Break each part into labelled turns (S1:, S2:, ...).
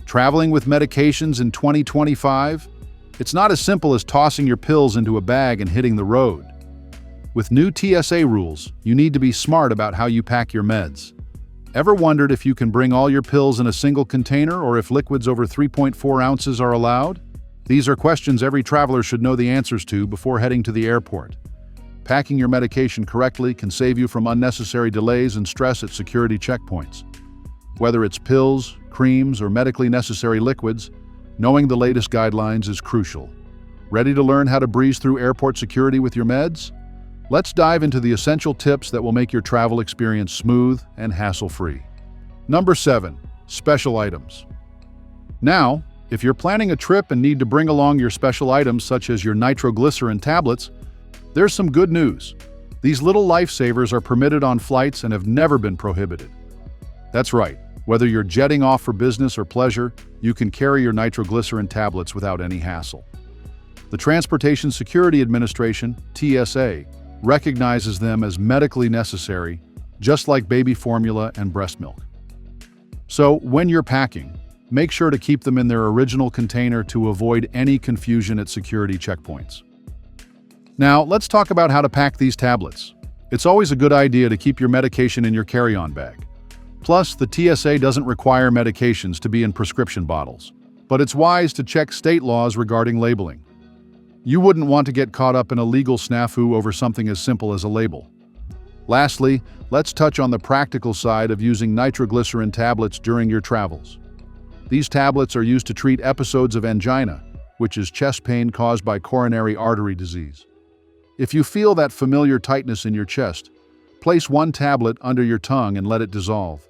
S1: Traveling with medications in 2025? It's not as simple as tossing your pills into a bag and hitting the road. With new TSA rules, you need to be smart about how you pack your meds. Ever wondered if you can bring all your pills in a single container or if liquids over 3.4 ounces are allowed? These are questions every traveler should know the answers to before heading to the airport. Packing your medication correctly can save you from unnecessary delays and stress at security checkpoints. Whether it's pills, creams, or medically necessary liquids, knowing the latest guidelines is crucial. Ready to learn how to breeze through airport security with your meds? Let's dive into the essential tips that will make your travel experience smooth and hassle-free. Number 7. Special items. Now, if you're planning a trip and need to bring along your special items such as your nitroglycerin tablets, there's some good news. These little lifesavers are permitted on flights and have never been prohibited. That's right, whether you're jetting off for business or pleasure, you can carry your nitroglycerin tablets without any hassle. The Transportation Security Administration, TSA, recognizes them as medically necessary, just like baby formula and breast milk. So, when you're packing, make sure to keep them in their original container to avoid any confusion at security checkpoints. Now, let's talk about how to pack these tablets. It's always a good idea to keep your medication in your carry-on bag. Plus, the TSA doesn't require medications to be in prescription bottles, but it's wise to check state laws regarding labeling. You wouldn't want to get caught up in a legal snafu over something as simple as a label. Lastly, let's touch on the practical side of using nitroglycerin tablets during your travels. These tablets are used to treat episodes of angina, which is chest pain caused by coronary artery disease. If you feel that familiar tightness in your chest, place one tablet under your tongue and let it dissolve.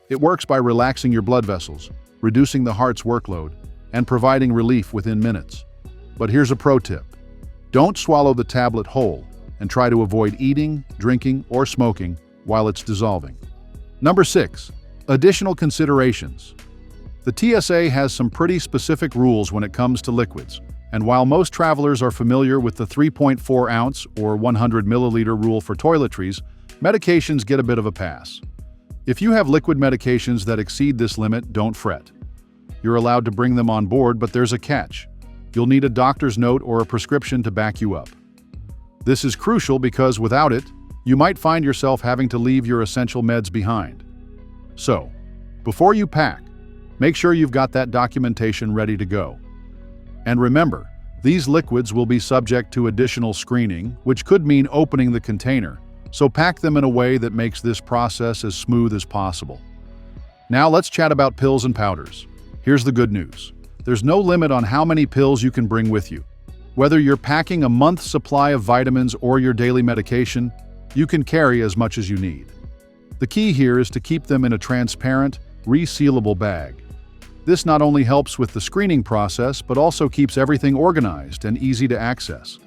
S1: It works by relaxing your blood vessels, reducing the heart's workload, and providing relief within minutes. But here's a pro tip. Don't swallow the tablet whole and try to avoid eating, drinking, or smoking while it's dissolving. Number 6. Additional considerations. The TSA has some pretty specific rules when it comes to liquids, and while most travelers are familiar with the 3.4 ounce or 100 milliliter rule for toiletries, medications get a bit of a pass. If you have liquid medications that exceed this limit, don't fret. You're allowed to bring them on board, but there's a catch. You'll need a doctor's note or a prescription to back you up. This is crucial because without it, you might find yourself having to leave your essential meds behind. So, before you pack, make sure you've got that documentation ready to go. And remember, these liquids will be subject to additional screening, which could mean opening the container, so pack them in a way that makes this process as smooth as possible. Now let's chat about pills and powders. Here's the good news. There's no limit on how many pills you can bring with you. Whether you're packing a month's supply of vitamins or your daily medication, you can carry as much as you need. The key here is to keep them in a transparent, resealable bag. This not only helps with the screening process, but also keeps everything organized and easy to access.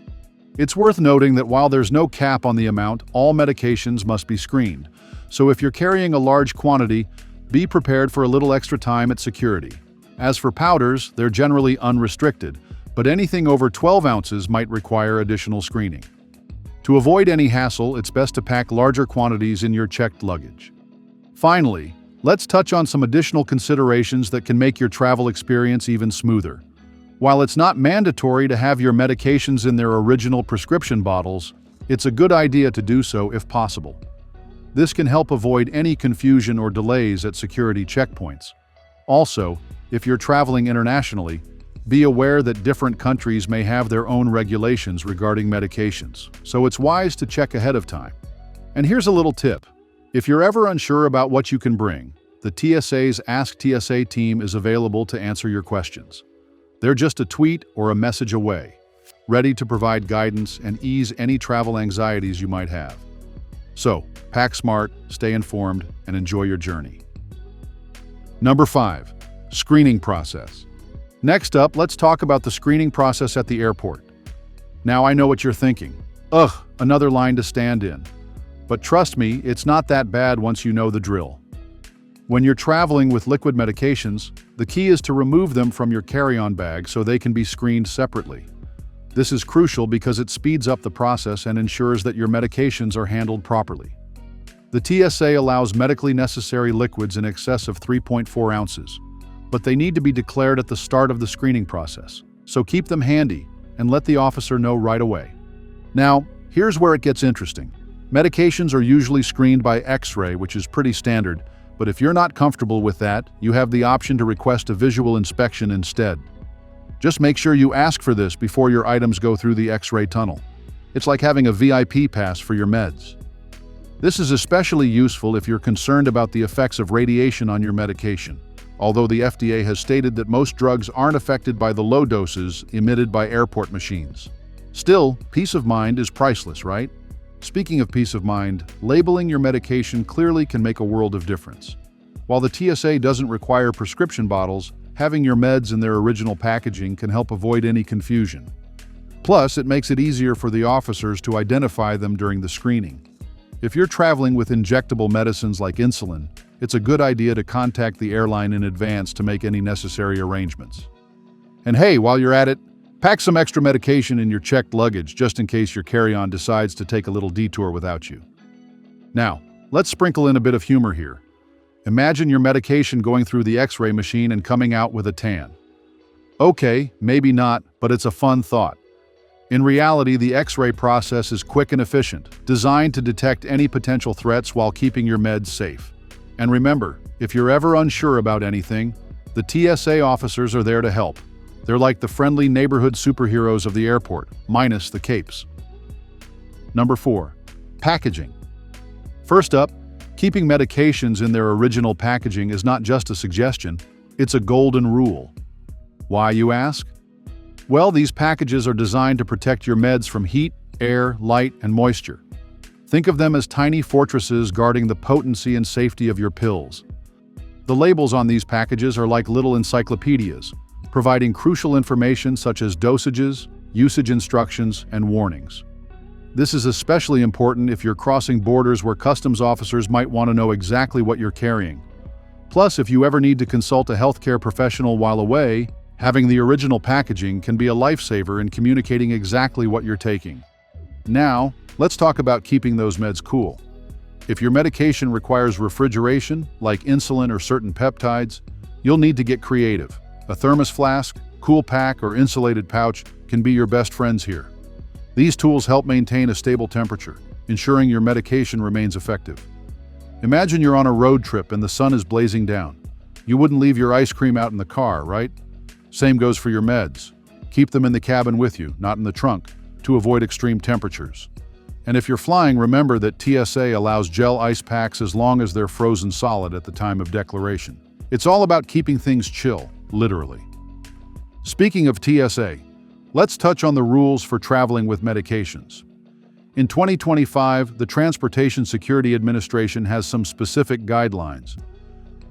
S1: It's worth noting that while there's no cap on the amount, all medications must be screened. So if you're carrying a large quantity, be prepared for a little extra time at security. As for powders, they're generally unrestricted, but anything over 12 ounces might require additional screening. To avoid any hassle, it's best to pack larger quantities in your checked luggage. Finally, let's touch on some additional considerations that can make your travel experience even smoother. While it's not mandatory to have your medications in their original prescription bottles, it's a good idea to do so if possible. This can help avoid any confusion or delays at security checkpoints. Also, if you're traveling internationally, be aware that different countries may have their own regulations regarding medications, so it's wise to check ahead of time. And here's a little tip. If you're ever unsure about what you can bring, the TSA's Ask TSA team is available to answer your questions. They're just a tweet or a message away, ready to provide guidance and ease any travel anxieties you might have. So, pack smart, stay informed, and enjoy your journey. Number 5. Screening process. Next up, let's talk about the screening process at the airport. Now I know what you're thinking. Ugh, another line to stand in. But trust me, it's not that bad once you know the drill. When you're traveling with liquid medications, the key is to remove them from your carry-on bag so they can be screened separately. This is crucial because it speeds up the process and ensures that your medications are handled properly. The TSA allows medically necessary liquids in excess of 3.4 ounces, but they need to be declared at the start of the screening process. So keep them handy and let the officer know right away. Now, here's where it gets interesting. Medications are usually screened by X-ray, which is pretty standard, but if you're not comfortable with that, you have the option to request a visual inspection instead. Just make sure you ask for this before your items go through the X-ray tunnel. It's like having a VIP pass for your meds. This is especially useful if you're concerned about the effects of radiation on your medication, although the FDA has stated that most drugs aren't affected by the low doses emitted by airport machines. Still, peace of mind is priceless, right? Speaking of peace of mind, labeling your medication clearly can make a world of difference. While the TSA doesn't require prescription bottles, having your meds in their original packaging can help avoid any confusion. Plus, it makes it easier for the officers to identify them during the screening. If you're traveling with injectable medicines like insulin, it's a good idea to contact the airline in advance to make any necessary arrangements. And hey, while you're at it, pack some extra medication in your checked luggage just in case your carry-on decides to take a little detour without you. Now, let's sprinkle in a bit of humor here. Imagine your medication going through the X-ray machine and coming out with a tan. Okay, maybe not, but it's a fun thought. In reality, the X-ray process is quick and efficient, designed to detect any potential threats while keeping your meds safe. And remember, if you're ever unsure about anything, the TSA officers are there to help. They're like the friendly neighborhood superheroes of the airport, minus the capes. Number 4. Packaging. First up, keeping medications in their original packaging is not just a suggestion, it's a golden rule. Why, you ask? Well, these packages are designed to protect your meds from heat, air, light, and moisture. Think of them as tiny fortresses guarding the potency and safety of your pills. The labels on these packages are like little encyclopedias, providing crucial information such as dosages, usage instructions, and warnings. This is especially important if you're crossing borders where customs officers might want to know exactly what you're carrying. Plus, if you ever need to consult a healthcare professional while away, having the original packaging can be a lifesaver in communicating exactly what you're taking. Now, let's talk about keeping those meds cool. If your medication requires refrigeration, like insulin or certain peptides, you'll need to get creative. A thermos flask, cool pack, or insulated pouch can be your best friends here. These tools help maintain a stable temperature, ensuring your medication remains effective. Imagine you're on a road trip and the sun is blazing down. You wouldn't leave your ice cream out in the car, right? Same goes for your meds. Keep them in the cabin with you, not in the trunk, to avoid extreme temperatures. And if you're flying, remember that TSA allows gel ice packs as long as they're frozen solid at the time of declaration. It's all about keeping things chill, literally. Speaking of TSA, let's touch on the rules for traveling with medications. In 2025, the Transportation Security Administration has some specific guidelines.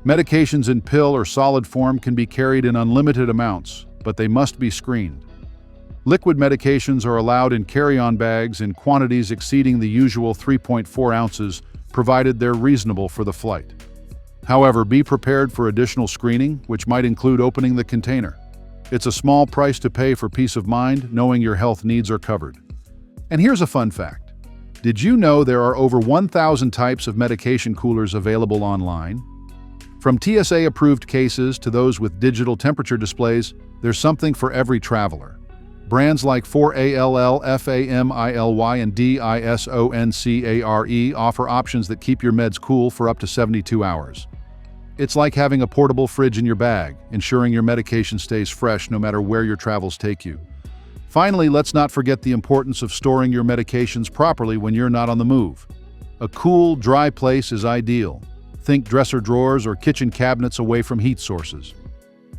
S1: Medications in pill or solid form can be carried in unlimited amounts, but they must be screened. Liquid medications are allowed in carry-on bags in quantities exceeding the usual 3.4 ounces, provided they're reasonable for the flight. However, be prepared for additional screening, which might include opening the container. It's a small price to pay for peace of mind, knowing your health needs are covered. And here's a fun fact. Did you know there are over 1,000 types of medication coolers available online? From TSA-approved cases to those with digital temperature displays, there's something for every traveler. Brands like 4ALL, FAMILY, and DISONCARE offer options that keep your meds cool for up to 72 hours. It's like having a portable fridge in your bag, ensuring your medication stays fresh no matter where your travels take you. Finally, let's not forget the importance of storing your medications properly when you're not on the move. A cool, dry place is ideal. Think dresser drawers or kitchen cabinets away from heat sources.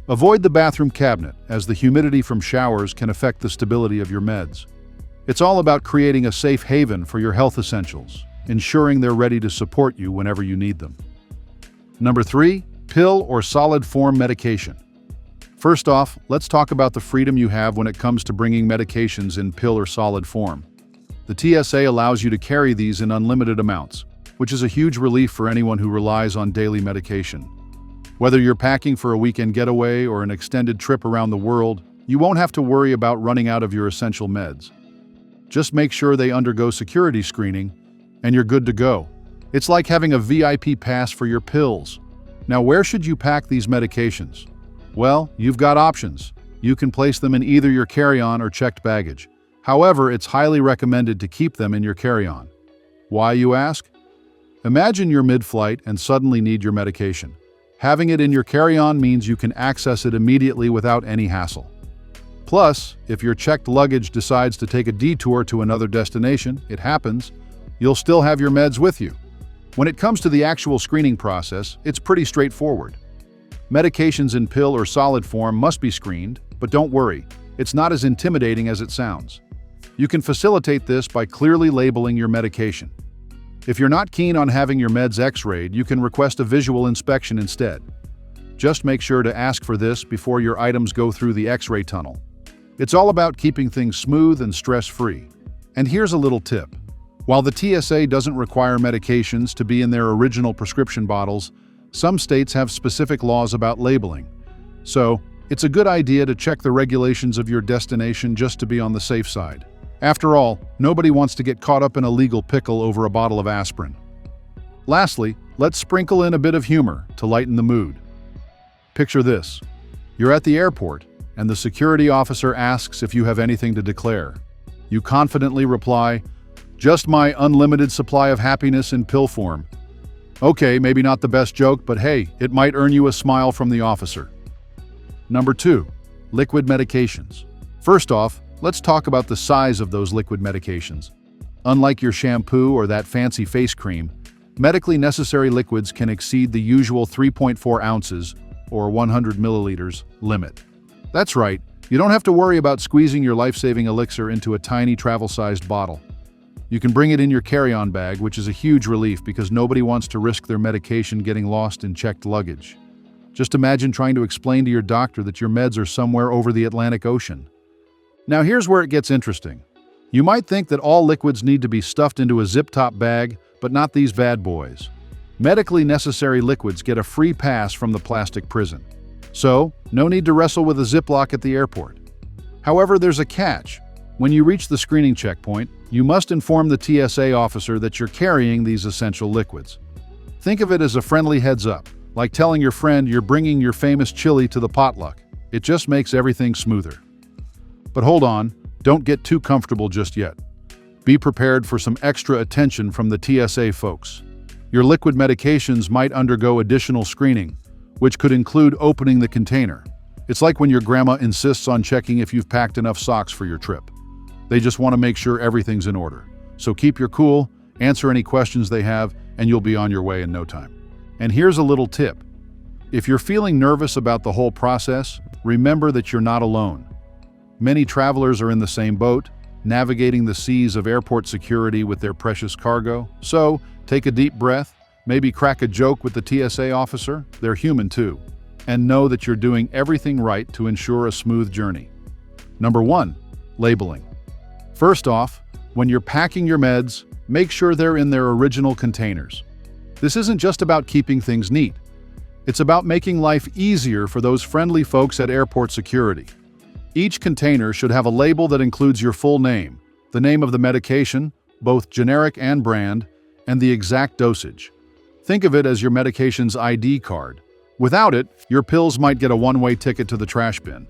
S1: Avoid the bathroom cabinet, as the humidity from showers can affect the stability of your meds. It's all about creating a safe haven for your health essentials, ensuring they're ready to support you whenever you need them. Number 3, pill or solid form medication. First off, let's talk about the freedom you have when it comes to bringing medications in pill or solid form. The TSA allows you to carry these in unlimited amounts, which is a huge relief for anyone who relies on daily medication. Whether you're packing for a weekend getaway or an extended trip around the world, you won't have to worry about running out of your essential meds. Just make sure they undergo security screening, and you're good to go. It's like having a VIP pass for your pills. Now, where should you pack these medications? Well, you've got options. You can place them in either your carry-on or checked baggage. However, it's highly recommended to keep them in your carry-on. Why, you ask? Imagine you're mid-flight and suddenly need your medication. Having it in your carry-on means you can access it immediately without any hassle. Plus, if your checked luggage decides to take a detour to another destination, it happens, you'll still have your meds with you. When it comes to the actual screening process, it's pretty straightforward. Medications in pill or solid form must be screened, but don't worry, it's not as intimidating as it sounds. You can facilitate this by clearly labeling your medication. If you're not keen on having your meds x-rayed, you can request a visual inspection instead. Just make sure to ask for this before your items go through the x-ray tunnel. It's all about keeping things smooth and stress-free. And here's a little tip. While the TSA doesn't require medications to be in their original prescription bottles, some states have specific laws about labeling. So, it's a good idea to check the regulations of your destination just to be on the safe side. After all, nobody wants to get caught up in a legal pickle over a bottle of aspirin. Lastly, let's sprinkle in a bit of humor to lighten the mood. Picture this. You're at the airport, and the security officer asks if you have anything to declare. You confidently reply, "Just my unlimited supply of happiness in pill form." Okay, maybe not the best joke, but hey, it might earn you a smile from the officer. Number 2, liquid medications. First off, let's talk about the size of those liquid medications. Unlike your shampoo or that fancy face cream, medically necessary liquids can exceed the usual 3.4 ounces, or 100 milliliters, limit. That's right, you don't have to worry about squeezing your life-saving elixir into a tiny travel-sized bottle. You can bring it in your carry-on bag, which is a huge relief because nobody wants to risk their medication getting lost in checked luggage. Just imagine trying to explain to your doctor that your meds are somewhere over the Atlantic Ocean. Now here's where it gets interesting. You might think that all liquids need to be stuffed into a zip-top bag, but not these bad boys. Medically necessary liquids get a free pass from the plastic prison. So, no need to wrestle with a Ziploc at the airport. However, there's a catch. When you reach the screening checkpoint, you must inform the TSA officer that you're carrying these essential liquids. Think of it as a friendly heads-up, like telling your friend you're bringing your famous chili to the potluck. It just makes everything smoother. But hold on, don't get too comfortable just yet. Be prepared for some extra attention from the TSA folks. Your liquid medications might undergo additional screening, which could include opening the container. It's like when your grandma insists on checking if you've packed enough socks for your trip. They just want to make sure everything's in order. So keep your cool, answer any questions they have, and you'll be on your way in no time. And here's a little tip. If you're feeling nervous about the whole process, remember that you're not alone. Many travelers are in the same boat, navigating the seas of airport security with their precious cargo. So, take a deep breath, maybe crack a joke with the TSA officer, they're human too, and know that you're doing everything right to ensure a smooth journey. Number 1, labeling. First off, when you're packing your meds, make sure they're in their original containers. This isn't just about keeping things neat. It's about making life easier for those friendly folks at airport security. Each container should have a label that includes your full name, the name of the medication, both generic and brand, and the exact dosage. Think of it as your medication's ID card. Without it, your pills might get a one-way ticket to the trash bin.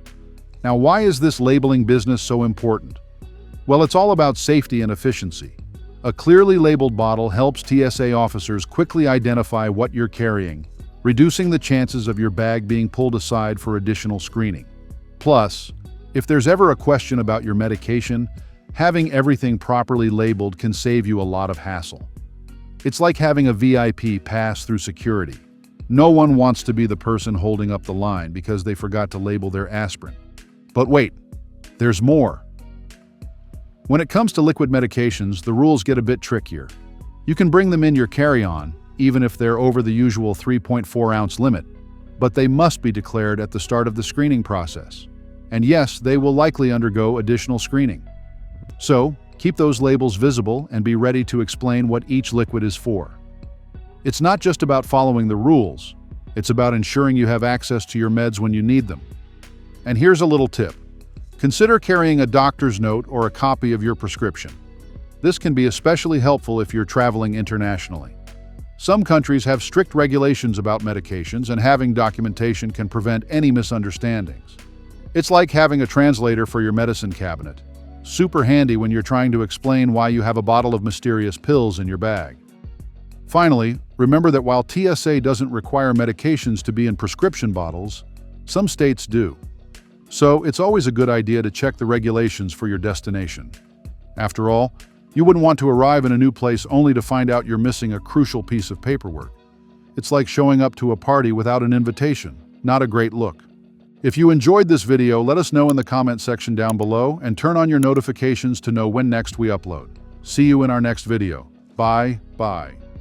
S1: Now, why is this labeling business so important? Well, it's all about safety and efficiency. A clearly labeled bottle helps TSA officers quickly identify what you're carrying, reducing the chances of your bag being pulled aside for additional screening. Plus, if there's ever a question about your medication, having everything properly labeled can save you a lot of hassle. It's like having a VIP pass through security. No one wants to be the person holding up the line because they forgot to label their aspirin. But wait, there's more. When it comes to liquid medications, the rules get a bit trickier. You can bring them in your carry-on, even if they're over the usual 3.4-ounce limit, but they must be declared at the start of the screening process. And yes, they will likely undergo additional screening. So, keep those labels visible and be ready to explain what each liquid is for. It's not just about following the rules, it's about ensuring you have access to your meds when you need them. And here's a little tip. Consider carrying a doctor's note or a copy of your prescription. This can be especially helpful if you're traveling internationally. Some countries have strict regulations about medications, and having documentation can prevent any misunderstandings. It's like having a translator for your medicine cabinet. Super handy when you're trying to explain why you have a bottle of mysterious pills in your bag. Finally, remember that while TSA doesn't require medications to be in prescription bottles, some states do. So it's always a good idea to check the regulations for your destination. After all, you wouldn't want to arrive in a new place only to find out you're missing a crucial piece of paperwork. It's like showing up to a party without an invitation. Not a great look. If you enjoyed this video, let us know in the comment section down below and turn on your notifications to know when next we upload. See you in our next video. Bye.